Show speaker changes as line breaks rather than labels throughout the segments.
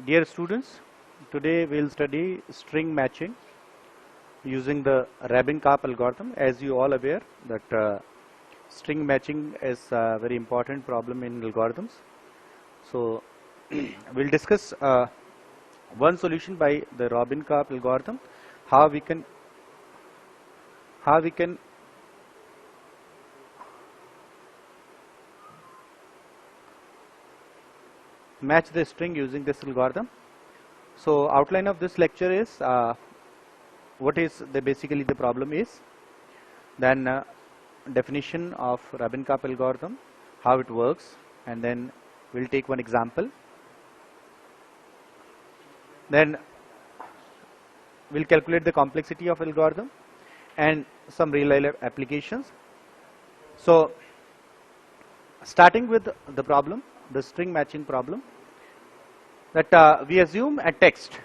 Dear students, today we will study string matching using the Rabin-Karp algorithm. As you all aware that string matching is a very important problem in algorithms. So we'll discuss one solution by the Rabin-Karp algorithm, how we can match the string using this algorithm. So outline of this lecture is what is basically the problem is, then definition of Rabin-Karp algorithm, how it works, and then we'll take one example. Then we'll calculate the complexity of algorithm and some real life applications. So starting with the problem, the string matching problem, that we assume a text.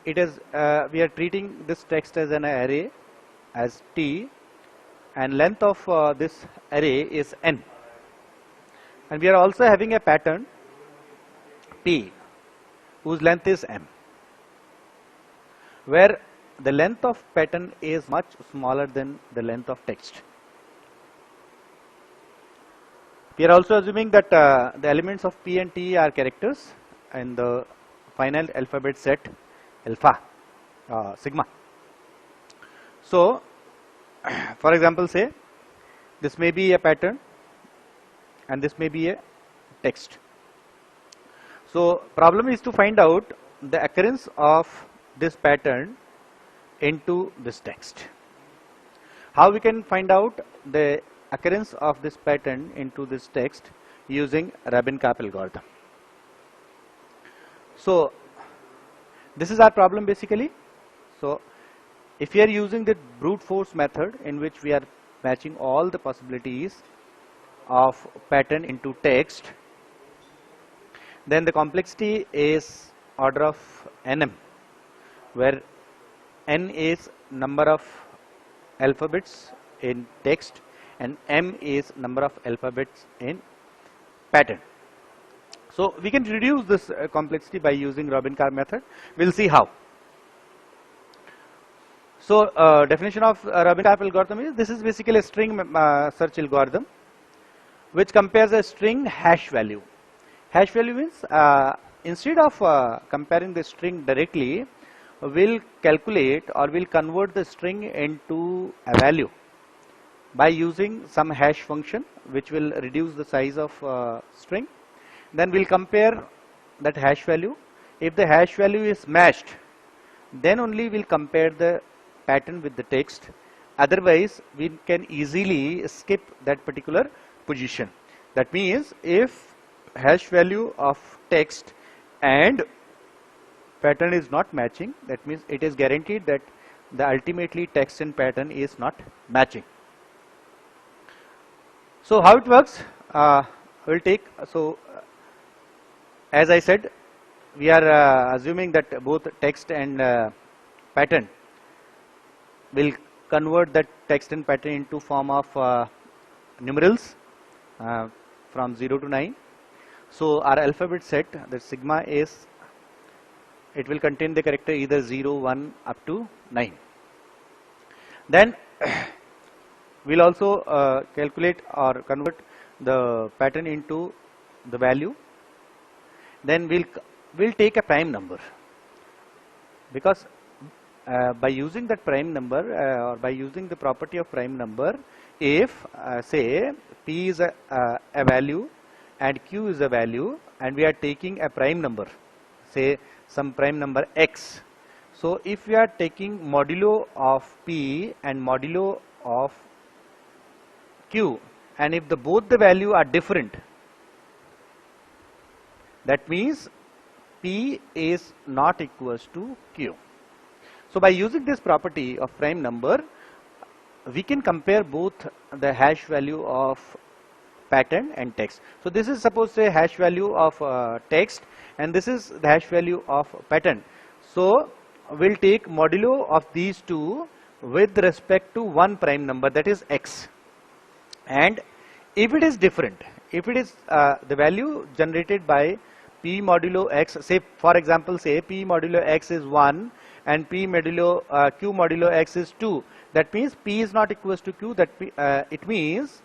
It is we are treating this text as an array as T, and length of this array is n, and we are also having a pattern P whose length is m, where the length of pattern is much smaller than the length of text. We are also assuming that the elements of P and T are characters in the finite alphabet set alpha, sigma. So for example, say this may be a pattern and this may be a text. So problem is to find out the occurrence of this pattern into this text. How we can find out the occurrence of this pattern into this text using Rabin-Karp algorithm. So this is our problem basically. So if we are using the brute force method, in which we are matching all the possibilities of pattern into text, then the complexity is order of nm, where n is number of alphabets in text and m is number of alphabets in pattern. So we can reduce this complexity by using Rabin-Karp method. We'll see how. So definition of Rabin-Karp algorithm is, this is basically a string search algorithm which compares a string hash value. Hash value means instead of comparing the string directly, we'll calculate or we'll convert the string into a value by using some hash function which will reduce the size of string. Then we'll compare that hash value. If the hash value is matched, then only we'll compare the pattern with the text. Otherwise we can easily skip that particular position. That means if hash value of text and pattern is not matching, that means it is guaranteed that the ultimately text and pattern is not matching. So how it works, we'll take, so as I said, we are assuming that both text and pattern will convert that text and pattern into form of numerals from 0 to 9. So our alphabet set, the sigma is, it will contain the character either 0, 1 up to 9. Then we'll also calculate or convert the pattern into the value. Then we'll take a prime number, because by using that prime number or by using the property of prime number, if say P is a value and Q is a value and we are taking a prime number, say some prime number X. So if we are taking modulo of P and modulo of Q, and if both the value are different, that means P is not equals to Q. So by using this property of prime number, we can compare both the hash value of pattern and text. So this is suppose say hash value of text, and this is the hash value of pattern. So we'll take modulo of these two with respect to one prime number, that is X. And if it is different, if it is the value generated by P modulo X, say for example, say P modulo X is 1 and P modulo Q modulo X is 2. That means P is not equals to Q. That it means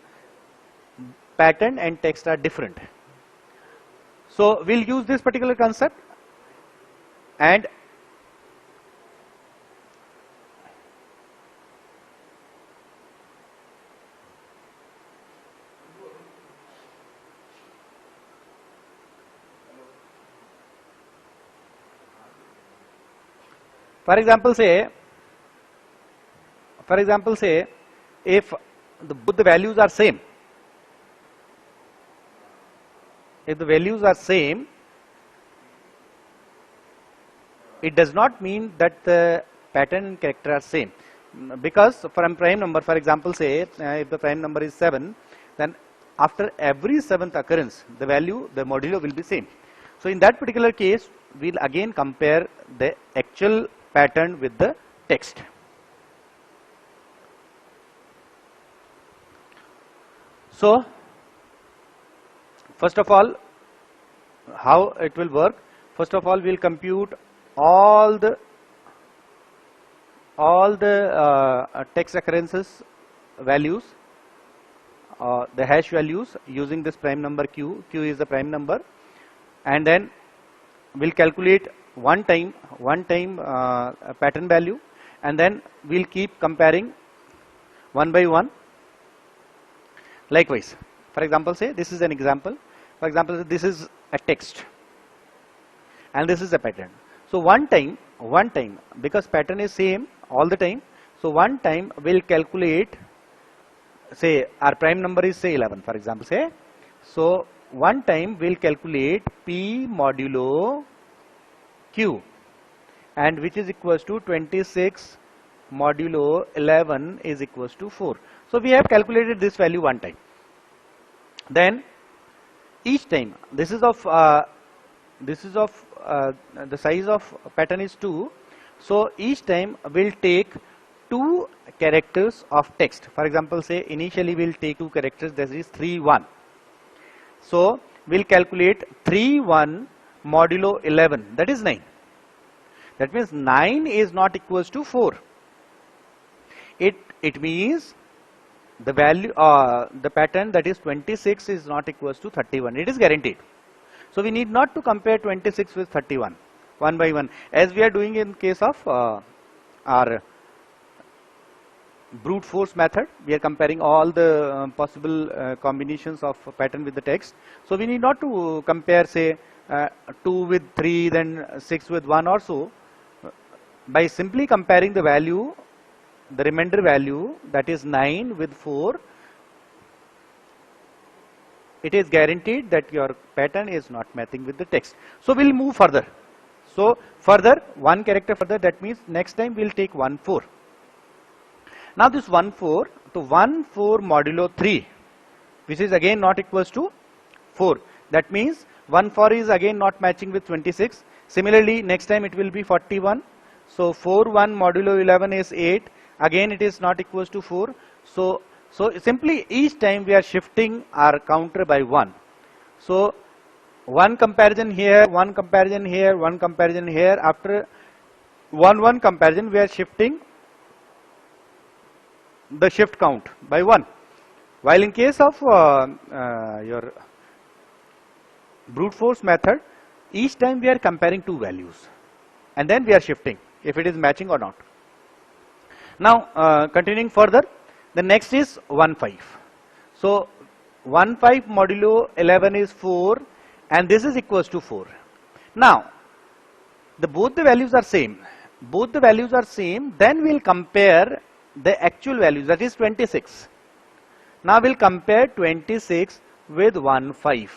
pattern and text are different. So we'll use this particular concept, and for example say if both the values are same, if the values are same, it does not mean that the pattern and character are same, because for a prime number, for example say if the prime number is 7, then after every 7th occurrence the value, the modulo will be same. So in that particular case we'll again compare the actual pattern with the text. So first of all, how it will work? First of all, we'll compute all the text occurrences values, the hash values using this prime number Q. Q is the prime number, and then we'll calculate one time pattern value, and then we'll keep comparing one by one. Likewise, for example, say this is an example. For example, this is a text and this is a pattern. So one time, because pattern is same all the time, so one time we'll calculate, say our prime number is say 11, for example, say. So one time we'll calculate P modulo Q, and which is equals to 26 modulo 11 is equals to 4. So we have calculated this value one time. Then each time, this is of the size of pattern is 2. So each time we'll take 2 characters of text. For example, say initially we'll take 2 characters, that is 3 1. So we'll calculate 3 1 modulo 11, that is 9. That means 9 is not equals to 4. It means the value, the pattern, that is 26 is not equals to 31. It is guaranteed. So we need not to compare 26 with 31 one by one, as we are doing in case of our brute force method. We are comparing all the possible combinations of pattern with the text. So we need not to compare, say 2 with 3, then 6 with 1 or so. By simply comparing the value, the remainder value, that is 9 with 4, it is guaranteed that your pattern is not matching with the text. So we'll move further. So further, one character further, that means next time we'll take 1 4. Now this 1 4, so 1 4 modulo 3, which is again not equals to 4. That means 1 4 is again not matching with 26. Similarly, next time it will be 41. So 4 1 modulo 11 is 8. Again it is not equals to 4. So simply each time we are shifting our counter by 1. So one comparison here, one comparison here, one comparison here. After one comparison, we are shifting the shift count by 1. While in case of your brute force method, each time we are comparing 2 values and then we are shifting if it is matching or not. Now continuing further, the next is 1 5. So 1 5 modulo 11 is 4, and this is equals to 4. Now both the values are same. Both the values are same. Then we'll compare the actual values, that is 26. Now we'll compare 26 with 1 5.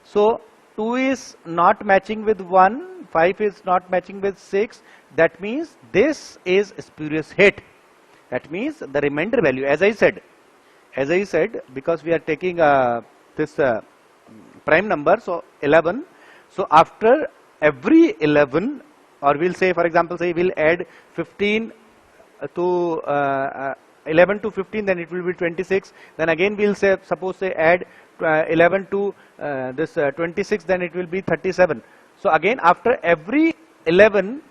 So 2 is not matching with 1, 5 is not matching with 6. That means this is spurious hit. That means the remainder value, as I said, because we are taking this prime number, so 11. So after every 11, or we'll say, for example, say we'll add 15 to 11 to 15, then it will be 26. Then again we'll say, suppose say add 11 to this 26, then it will be 37. So again after every 11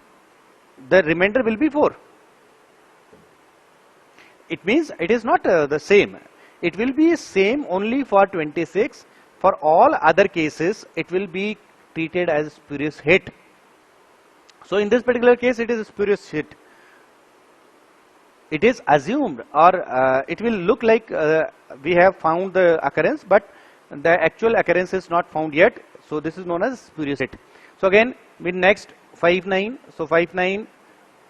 the remainder will be 4. It means it is not the same. It will be same only for 26. For all other cases it will be treated as spurious hit. So in this particular case it is a spurious hit. It is assumed, or it will look like we have found the occurrence, but the actual occurrence is not found yet. So this is known as spurious hit. So again with next 5-9. So 5-9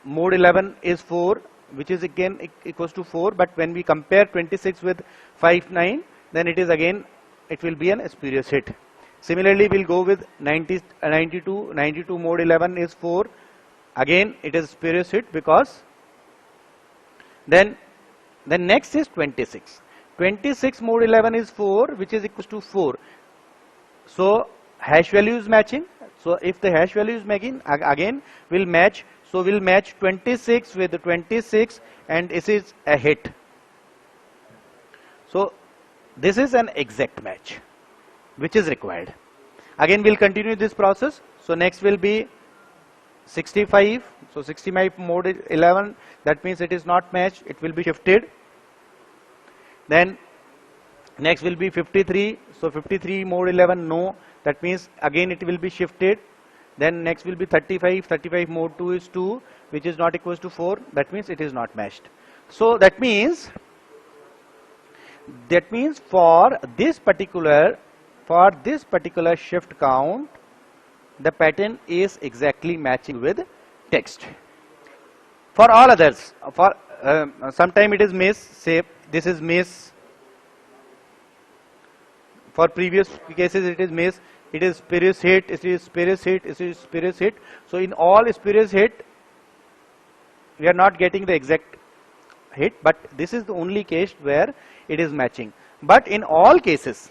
mode 11 is 4, which is again equals to 4. But when we compare 26 with 5-9, then it is again, it will be an spurious hit. Similarly, we'll go with 92. 92 mode 11 is 4. Again, it is spurious hit because then next is 26. 26 mode 11 is 4, which is equals to 4. So hash value is matching. So if the hash value is matching, again will match. So we'll match 26 with 26, and this is a hit. So this is an exact match which is required. Again we'll continue this process. So next will be 65. So 65 mode 11, that means it is not matched, it will be shifted. Then next will be 53. So 53 mode 11, no, that means again it will be shifted. Then next will be 35. 35 mode 2 is 2, which is not equals to 4, that means it is not matched. So that means for this particular shift count, the pattern is exactly matching with text. For all others, for sometime it is miss, say this is miss. For previous cases it is miss, it is spurious hit, it is spurious hit, it is spurious hit. So in all spurious hit, we are not getting the exact hit, but this is the only case where it is matching. But in all cases,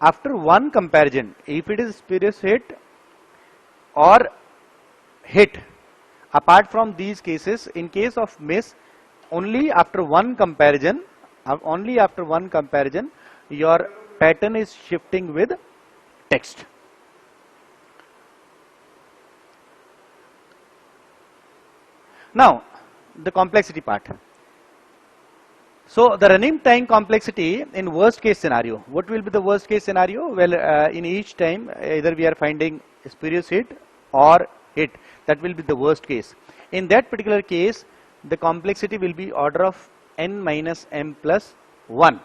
after one comparison, if it is spurious hit or hit, apart from these cases, in case of miss, only after one comparison, your pattern is shifting with text. Now the complexity part. So the running time complexity in worst case scenario. What will be the worst case scenario? Well, in each time either we are finding spurious hit or hit. That will be the worst case. In that particular case, the complexity will be order of n minus m plus 1.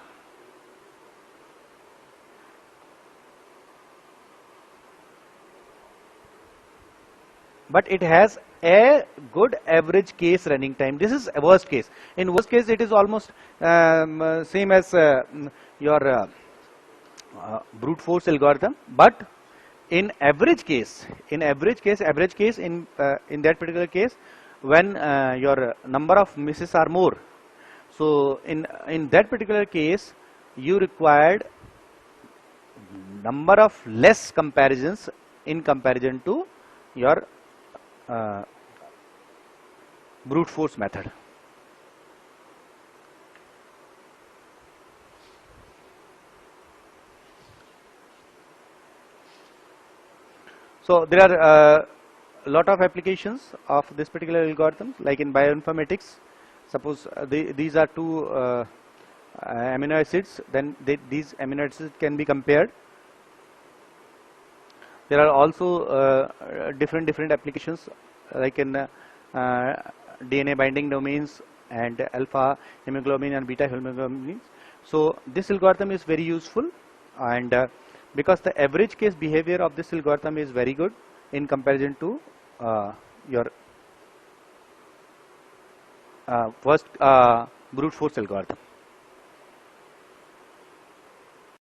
But it has a good average case running time. This is a worst case. In worst case, it is almost same as your brute force algorithm. But in average case, in that particular case, when your number of misses are more, so in that particular case, you required number of less comparisons in comparison to your brute force method. So there are a lot of applications of this particular algorithm, like in bioinformatics. Suppose these are two amino acids, then these amino acids can be compared. There are also different applications, like in DNA binding domains and alpha hemoglobin and beta hemoglobin. So this algorithm is very useful, and because the average case behavior of this algorithm is very good in comparison to your first brute force algorithm.